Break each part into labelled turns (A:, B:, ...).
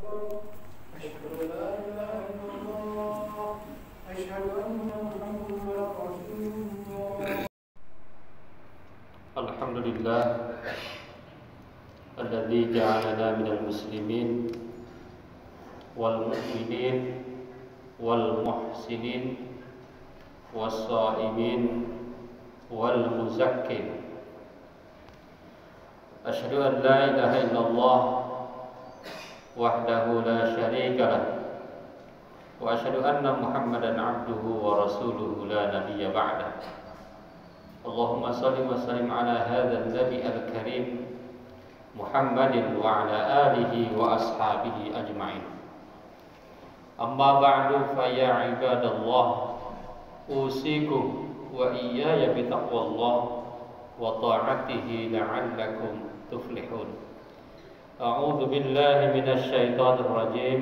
A: أشهد أن لا إله إلا الله أشهد أن محمدا رسول الله.
B: الحمد لله الذي جعلنا من المسلمين والمؤمنين والمحسنين والصائمين والمزكين. أشهد أن لا إله إلا الله وحده لا شريك له وأشهد أن محمدا عبده ورسوله لا نبي بعده. اللهم صل وسلم على هذا النبي الكريم محمد وعلى آله وأصحابه أجمعين. أما بعد فيا عباد الله أوصيكم وإياي بتقوى الله وطاعته لعلكم تفلحون. أعوذ بالله من الشيطان الرجيم.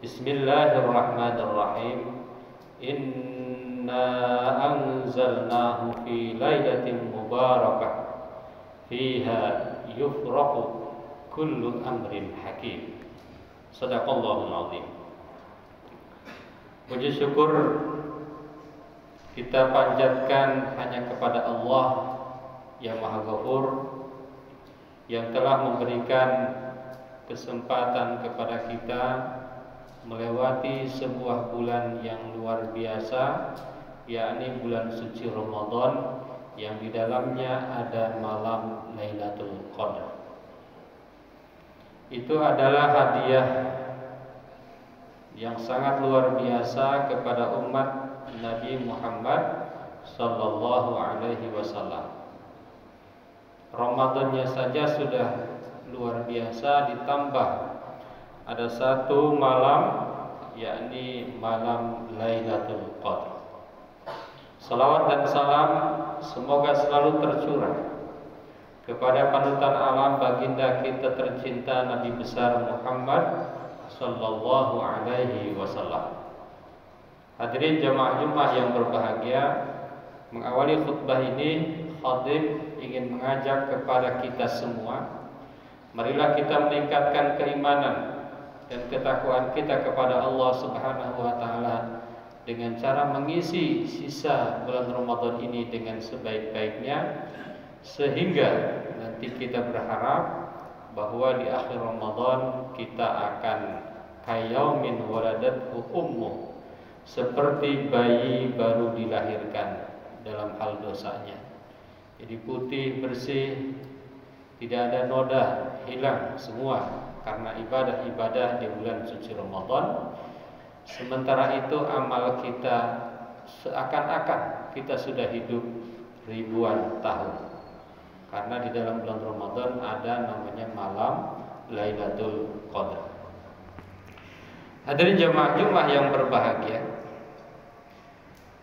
B: بسم الله الرحمن الرحيم. إنا أنزلناه في ليلة مباركة فيها يفرق كل أمر حكيم. صدق الله العظيم. Puji syukur kita panjatkan hanya kepada Allah yang Maha Ghafur, yang telah memberikan kesempatan kepada kita melewati sebuah bulan yang luar biasa, yakni bulan suci Ramadan, yang di dalamnya ada malam Lailatul Qadar. Itu adalah hadiah yang sangat luar biasa kepada umat Nabi Muhammad sallallahu alaihi wasallam. Ramadannya saja sudah luar biasa, ditambah ada satu malam, yakni malam Lailatul Qadar. Salawat dan salam semoga selalu tercurah kepada panutan alam baginda kita tercinta Nabi besar Muhammad sallallahu alaihi wasallam. Hadirin jamaah Jumat yang berbahagia, mengawali khutbah ini khatib ingin mengajak kepada kita semua, marilah kita meningkatkan keimanan dan ketakwaan kita kepada Allah Subhanahu wa taala dengan cara mengisi sisa bulan Ramadan ini dengan sebaik-baiknya, sehingga nanti kita berharap bahwa di akhir Ramadan kita akan kayaumin waladathu ummuh, seperti bayi baru dilahirkan dalam hal dosanya. Jadi putih, bersih, tidak ada noda, hilang semua karena ibadah-ibadah di bulan suci Ramadan. Sementara itu amal kita seakan-akan kita sudah hidup ribuan tahun, karena di dalam bulan Ramadan ada namanya malam Lailatul Qadar. Hadirin jamaah Jumat yang berbahagia,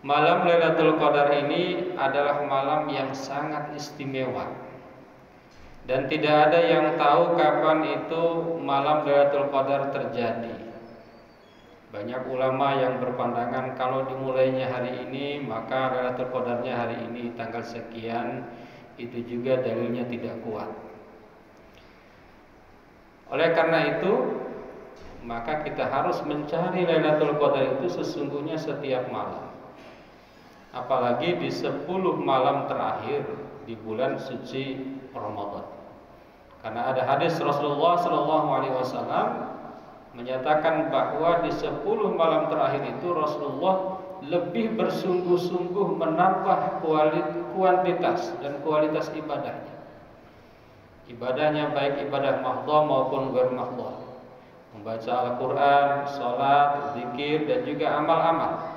B: malam Lailatul Qadar ini adalah malam yang sangat istimewa, dan tidak ada yang tahu kapan itu malam Lailatul Qadar terjadi. Banyak ulama yang berpandangan kalau dimulainya hari ini maka Lailatul Qadarnya hari ini tanggal sekian, itu juga dalilnya tidak kuat. Oleh karena itu maka kita harus mencari Lailatul Qadar itu sesungguhnya setiap malam, apalagi di 10 malam terakhir di bulan suci Ramadan. Karena ada hadis Rasulullah SAW menyatakan bahwa di 10 malam terakhir itu Rasulullah lebih bersungguh-sungguh menambah kuantitas dan kualitas ibadahnya. Ibadahnya baik ibadah mahdhah maupun ghair mahdhah, membaca Al-Quran, salat, zikir, dan juga amal-amal.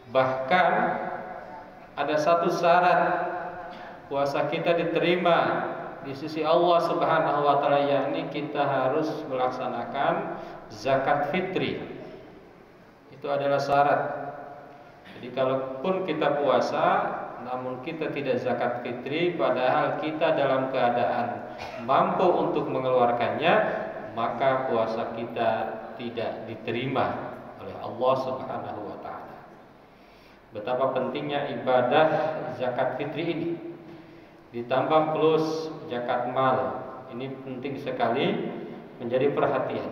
B: Bahkan ada satu syarat puasa kita diterima di sisi Allah Subhanahu wa taala, yakni kita harus melaksanakan zakat fitri. Itu adalah syarat. Jadi kalaupun kita puasa namun kita tidak zakat fitri, padahal kita dalam keadaan mampu untuk mengeluarkannya, maka puasa kita tidak diterima oleh Allah Subhanahu wa taala. Betapa pentingnya ibadah zakat fitri ini. Ditambah plus zakat mal, ini penting sekali menjadi perhatian.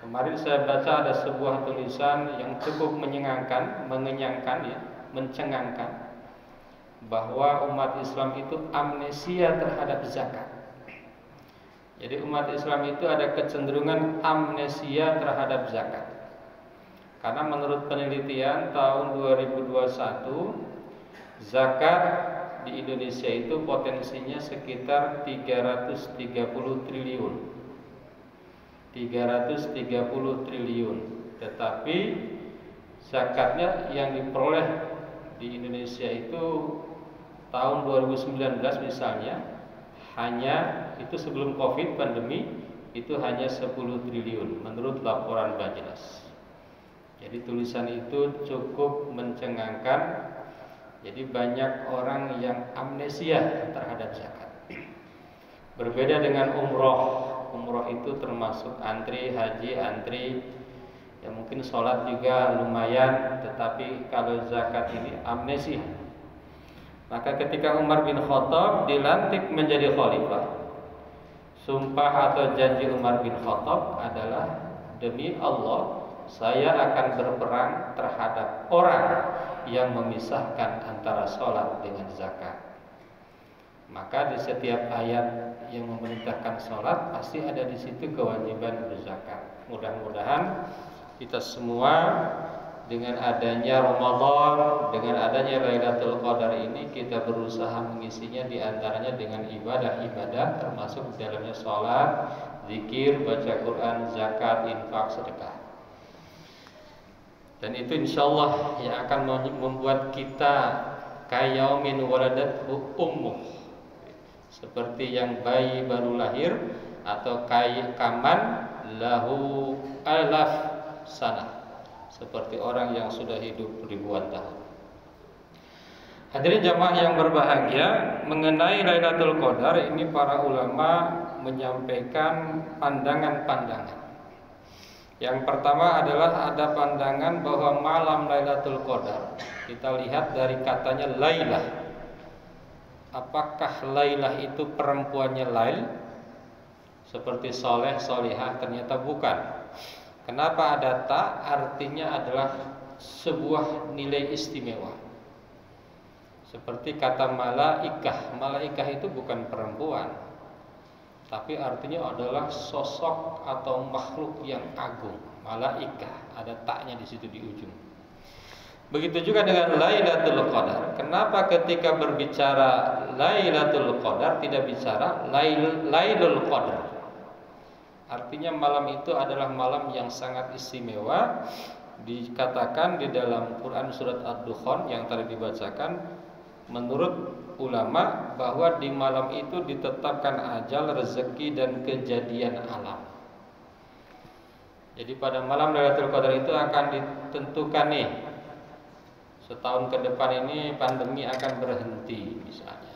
B: Kemarin saya baca ada sebuah tulisan yang cukup mengenyangkan ya, mencengangkan, bahwa umat Islam itu amnesia terhadap zakat. Jadi umat Islam itu ada kecenderungan amnesia terhadap zakat. Karena menurut penelitian tahun 2021, zakat di Indonesia itu potensinya sekitar 330 triliun. 330 triliun. Tetapi zakatnya yang diperoleh di Indonesia itu tahun 2019 misalnya hanya itu sebelum Covid pandemi itu hanya 10 triliun menurut laporan Bajnas. Jadi tulisan itu cukup mencengangkan. Jadi banyak orang yang amnesia terhadap zakat. Berbeda dengan umroh. Umroh itu termasuk antri, haji, antri. Ya mungkin sholat juga lumayan. Tetapi kalau zakat ini amnesia. Maka ketika Umar bin Khattab dilantik menjadi khalifah, sumpah atau janji Umar bin Khattab adalah, demi Allah, saya akan berperang terhadap orang yang memisahkan antara sholat dengan zakat. Maka di setiap ayat yang memerintahkan sholat pasti ada di situ kewajiban berzakat. Mudah-mudahan kita semua dengan adanya Ramadan, dengan adanya Lailatul Qadar ini kita berusaha mengisinya di antaranya dengan ibadah-ibadah termasuk di dalamnya sholat, zikir, baca Quran, zakat, infak, sedekah. Dan itu insyaallah yang akan membuat kita kayaumin waladathu ummuh, seperti yang bayi baru lahir, atau kaman lahu alaf sanah, seperti orang yang sudah hidup ribuan tahun. Hadirin jamaah yang berbahagia, mengenai Lailatul Qadar ini para ulama menyampaikan pandangan-pandangan. Yang pertama adalah ada pandangan bahwa malam Lailatul Qadar, kita lihat dari katanya Lailah. Apakah Lailah itu perempuannya Lail? Seperti soleh, solihah? Ternyata bukan. Kenapa ada ta? Artinya adalah sebuah nilai istimewa. Seperti kata malaikah. Malaikah itu bukan perempuan, tapi artinya adalah sosok atau makhluk yang agung. Malaikah, ada taknya di situ di ujung. Begitu juga dengan Lailatul Qadar. Kenapa ketika berbicara Lailatul Qadar tidak bicara Lailul Qadar? Artinya malam itu adalah malam yang sangat istimewa. Dikatakan di dalam Quran surat Ad-Dukhan yang tadi dibacakan, menurut ulama bahwa di malam itu ditetapkan ajal, rezeki dan kejadian alam. Jadi pada malam Lailatul Qadar itu akan ditentukan nih, setahun ke depan ini pandemi akan berhenti misalnya.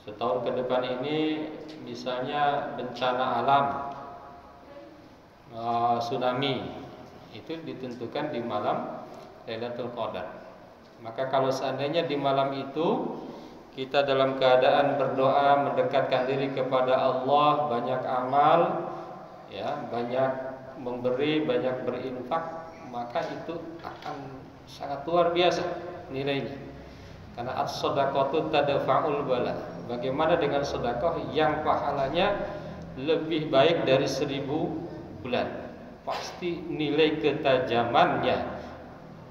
B: Setahun ke depan ini misalnya bencana alam, tsunami, itu ditentukan di malam Lailatul Qadar. Maka kalau seandainya di malam itu kita dalam keadaan berdoa, mendekatkan diri kepada Allah, banyak amal, ya, banyak memberi, banyak berinfak, maka itu akan sangat luar biasa nilainya. Karena as-shadaqatu tadfa'ul bala. Bagaimana dengan sedekah yang pahalanya lebih baik dari 1000 bulan? Pasti nilai ketajamannya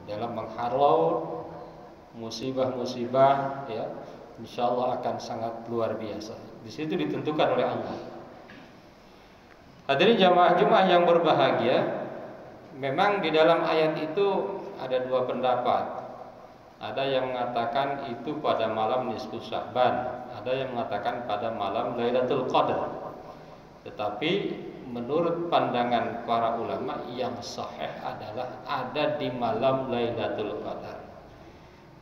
B: dalam menghalau musibah-musibah, ya, insyaallah akan sangat luar biasa. Di situ ditentukan oleh Allah. Hadirin jamaah yang berbahagia, memang di dalam ayat itu ada dua pendapat. Ada yang mengatakan itu pada malam nisfu Sya'ban, ada yang mengatakan pada malam Lailatul Qadar. Tetapi menurut pandangan para ulama yang sahih adalah ada di malam Lailatul Qadar.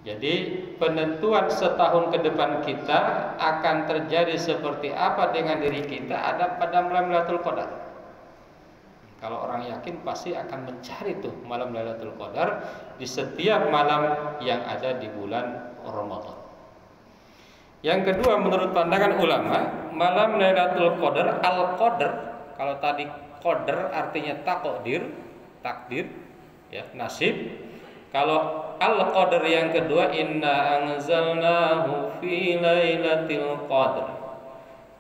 B: Jadi penentuan setahun ke depan kita akan terjadi seperti apa dengan diri kita ada pada malam Lailatul Qadar. Kalau orang yakin pasti akan mencari tuh malam Lailatul Qadar di setiap malam yang ada di bulan Ramadan. Yang kedua, menurut pandangan ulama, malam Lailatul Qadar, Al-Qadar Kalau tadi qadar artinya takdir, ya, nasib. Kalau al-qadar yang kedua, inna anzalnahu fi lailatul qadr,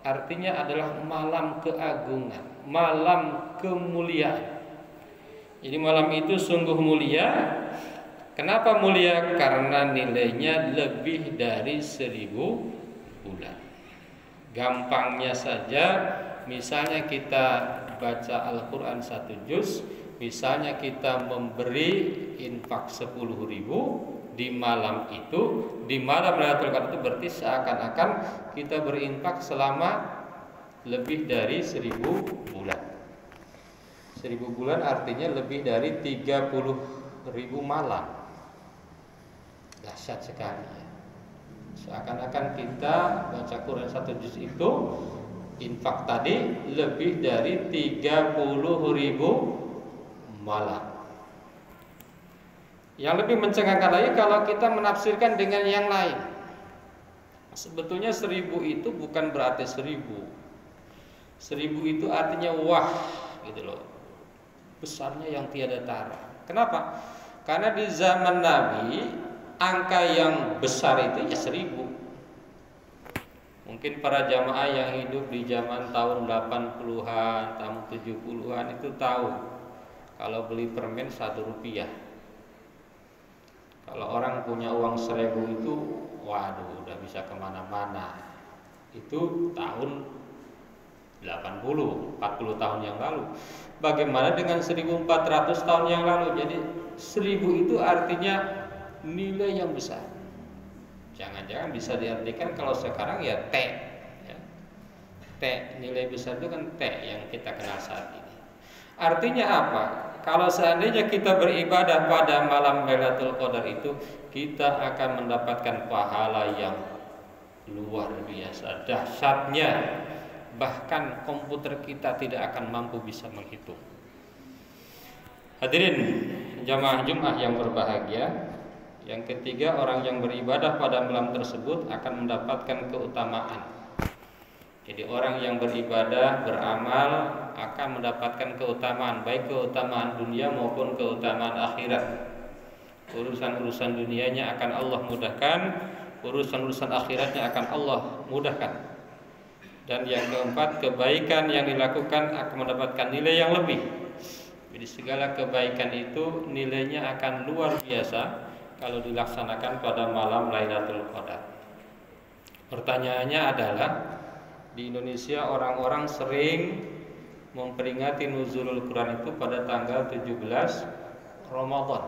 B: artinya adalah malam keagungan, malam kemuliaan. Jadi malam itu sungguh mulia. Kenapa mulia? Karena nilainya lebih dari 1000 bulan. Gampangnya saja, misalnya kita baca Al-Quran 1 juz, misalnya kita memberi infak 10.000 di malam itu, di malam Lailatul Qadar itu berarti seakan-akan kita berinfak selama lebih dari 1000 bulan. 1000 bulan artinya lebih dari 30.000 malam. Dahsyat sekali ya. Seakan-akan kita baca Quran 1 juz itu, infak tadi lebih dari 30.000 malam. Yang lebih mencengangkan lagi kalau kita menafsirkan dengan yang lain. Sebetulnya 1000 itu bukan berarti 1000. 1000 itu artinya wah, gitu loh. Besarnya yang tiada tara. Kenapa? Karena di zaman Nabi angka yang besar itu ya 1000. Mungkin para jamaah yang hidup di zaman tahun 80-an, tahun 70-an itu tahu kalau beli permen 1 rupiah. Kalau orang punya uang 1000 itu, waduh, udah bisa kemana-mana. Itu tahun 80, 40 tahun yang lalu. Bagaimana dengan 1400 tahun yang lalu? Jadi 1000 itu artinya nilai yang besar. Jangan-jangan bisa diartikan kalau sekarang ya T, ya. T, nilai besar itu kan T yang kita kenal saat ini. Artinya apa? Kalau seandainya kita beribadah pada malam Lailatul Qadar itu, kita akan mendapatkan pahala yang luar biasa, dahsyatnya. Bahkan komputer kita tidak akan mampu bisa menghitung. Hadirin jamaah Jumat yang berbahagia, yang ketiga, orang yang beribadah pada malam tersebut akan mendapatkan keutamaan. Jadi orang yang beribadah, beramal akan mendapatkan keutamaan, baik keutamaan dunia maupun keutamaan akhirat. Urusan-urusan dunianya akan Allah mudahkan, urusan-urusan akhiratnya akan Allah mudahkan. Dan yang keempat, kebaikan yang dilakukan akan mendapatkan nilai yang lebih. Jadi segala kebaikan itu nilainya akan luar biasa kalau dilaksanakan pada malam Lailatul Qadar. Pertanyaannya adalah, di Indonesia orang-orang sering memperingati nuzulul Quran itu pada tanggal 17 Ramadan.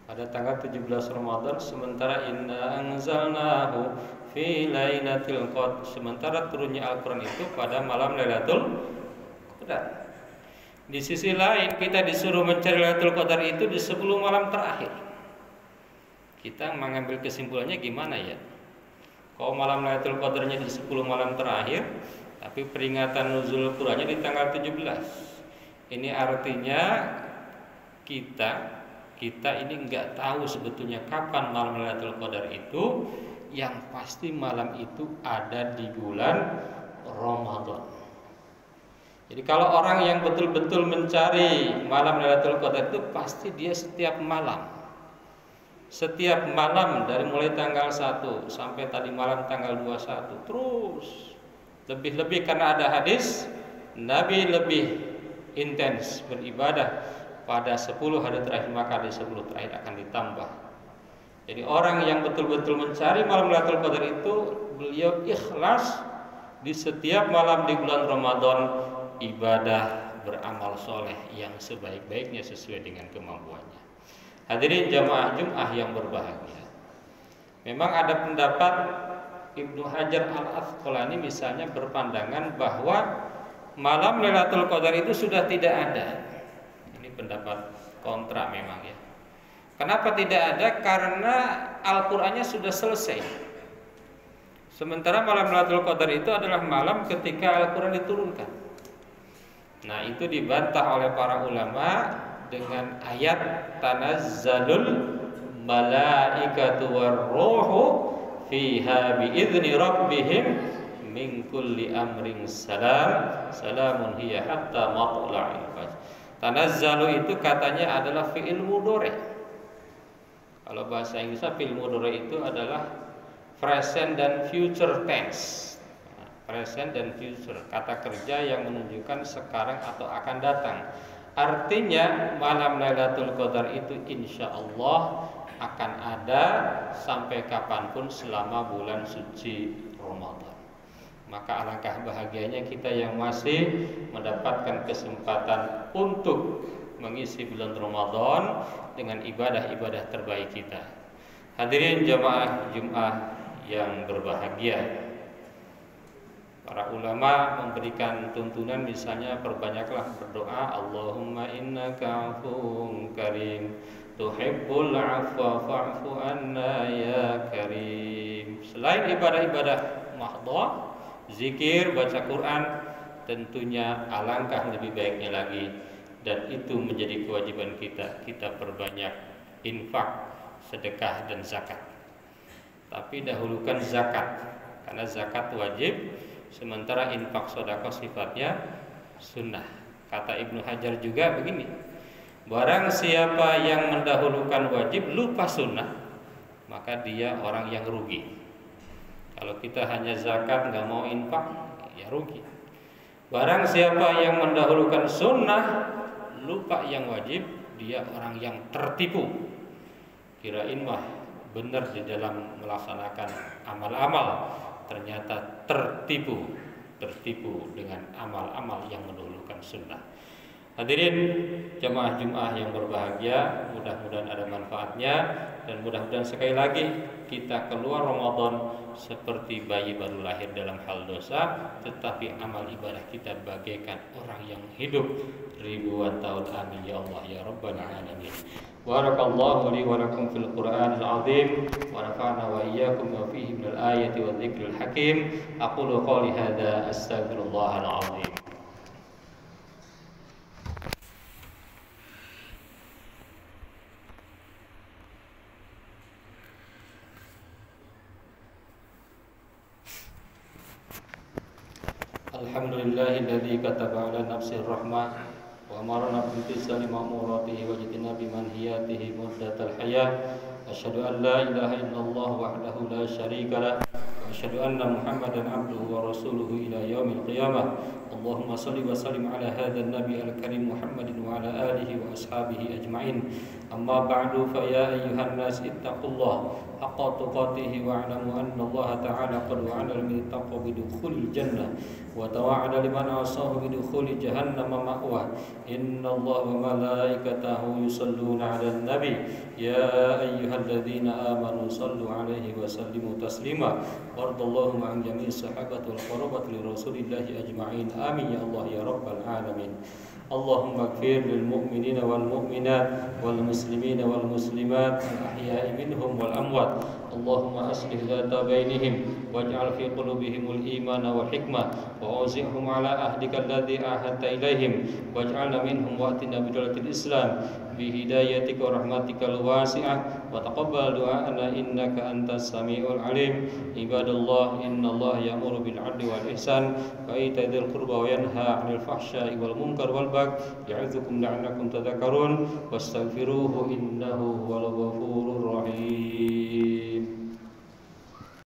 B: Pada tanggal 17 Ramadan, sementara inna anzalnahu fi lailatul qadr, sementara turunnya Al-Quran itu pada malam Lailatul Qadar. Di sisi lain kita disuruh mencari Lailatul Qadar itu di 10 malam terakhir. Kita mengambil kesimpulannya gimana ya? Kalau malam Lailatul Qadarnya di 10 malam terakhir, tapi peringatan nuzul Qur'annya di tanggal 17. Ini artinya kita ini nggak tahu sebetulnya kapan malam Lailatul Qadar itu. Yang pasti malam itu ada di bulan Ramadan. Jadi kalau orang yang betul-betul mencari malam Lailatul Qadar itu pasti dia setiap malam dari mulai tanggal 1 sampai tadi malam tanggal 21 terus lebih-lebih, karena ada hadis Nabi lebih intens beribadah pada 10 hari terakhir, maka di 10 terakhir akan ditambah. Jadi orang yang betul-betul mencari malam Lailatul Qadar itu, beliau ikhlas di setiap malam di bulan Ramadan ibadah, beramal soleh yang sebaik-baiknya sesuai dengan kemampuannya. Hadirin jamaah Jumat yang berbahagia, memang ada pendapat Ibnu Hajar Al-Asqalani misalnya berpandangan bahwa malam Lailatul Qadar itu sudah tidak ada. Ini pendapat kontra memang ya. Kenapa tidak ada? Karena Al-Qur'annya sudah selesai. Sementara malam Lailatul Qadar itu adalah malam ketika Al-Qur'an diturunkan. Nah, itu dibantah oleh para ulama dengan ayat tanazzalul malaikatu warruhu fiha biizni rabbihim min kulli amrin salam, salamun hiya hatta matla'il fajr. Tanazzalu itu katanya adalah fi'il mudhari. Kalau bahasa Inggrisnya fi'il mudhari itu adalah present dan future tense. Present dan future, kata kerja yang menunjukkan sekarang atau akan datang. Artinya malam Lailatul Qadar itu insya Allah akan ada sampai kapanpun selama bulan suci Ramadan. Maka alangkah bahagianya kita yang masih mendapatkan kesempatan untuk mengisi bulan Ramadan dengan ibadah-ibadah terbaik kita. Hadirin jamaah Jumat yang berbahagia, para ulama memberikan tuntunan, misalnya perbanyaklah berdoa, Allahumma innaka afuwun karim tuhibbul afwa fa'fu anna ya karim. Selain ibadah-ibadah mahdhah, zikir, baca Quran, tentunya alangkah lebih baiknya lagi, dan itu menjadi kewajiban kita. Kita perbanyak infak, sedekah dan zakat. Tapi dahulukan zakat, karena zakat wajib, sementara infak sedekah sifatnya sunnah. Kata Ibnu Hajar juga begini, barang siapa yang mendahulukan wajib lupa sunnah, maka dia orang yang rugi. Kalau kita hanya zakat nggak mau infak, ya rugi. Barang siapa yang mendahulukan sunnah lupa yang wajib, dia orang yang tertipu. Kirain mah benar di dalam melaksanakan amal-amal, ternyata tertipu dengan amal-amal yang mendahulukan sunnah. Hadirin jamaah Jumat yang berbahagia, mudah-mudahan ada manfaatnya, dan mudah-mudahan sekali lagi kita keluar Ramadan seperti bayi baru lahir dalam hal dosa, tetapi amal ibadah kita bagaikan orang yang hidup ribuan tahun. Amin ya Allah ya Rabbal alamin. Barakallahu li wa lakum fil Qur'anil azim wa nafa'na wa iyyakum wa fihi minal ayati wa dzikril hakim. Aqulu qouli hadza astaghfirullahal azim. Alhamdulillahilladzi kataba ala nafsir rahmah wa amarna bimtisali ma'muratihi wa jadina bimanhiyatihi muddatal hayah. Asyhadu an la ilaha illallah wahdahu la syarika lah wa asyhadu anna Muhammadan abduhu wa rasuluhu ila yaumil qiyamah. Allahumma salli wa sallim ala hadzal nabi al-karim Muhammadin wa ala alihi wa ashabihi ajma'in. Amma ba'du, fa ya ayyuhan nas ittaqullaha haqqa tuqatih wa a'lamu anna Allah ta'ala qad wa'ada liman ittaqa bidukhulil jannah wa tawa'ada liman 'asahu bidukhuli jahannam ma'wa. Inna Allah wa malaikatahu yusalluna 'alan nabi ya ayyuhalladzina amanu sallu 'alaihi wa sallimu taslima. Wardallahu ma'an jami'i sahabati wal qarabati li rasulillahi ajma'in. Amin ya Allah ya rabbal alamin. Allahumma ighfir lil mu'minina wal mu'minat wal muslimina wal muslimat al ahya'i minhum wal amwat. Allahumma aslih dhata bainihim waj'al fi qulubihimul imana wal hikmah wa awzi'hum ala ahdika alladhi ahadta ilaihim waj'alna minhum wa atina bidalatil islam bi hidayatika wa rahmatikal wasi'ah wa taqabbal du'ana innaka antas samiul alim. Ibadallah, innallaha ya'muru bil 'adli wal ihsan wa ita'i dzil qurba wa yanha 'anil fahsya'i wal munkar wal baghi ya'idzukum la'allakum tadhakkarun wastaghfiruhu innahu huwal ghafurur rahim.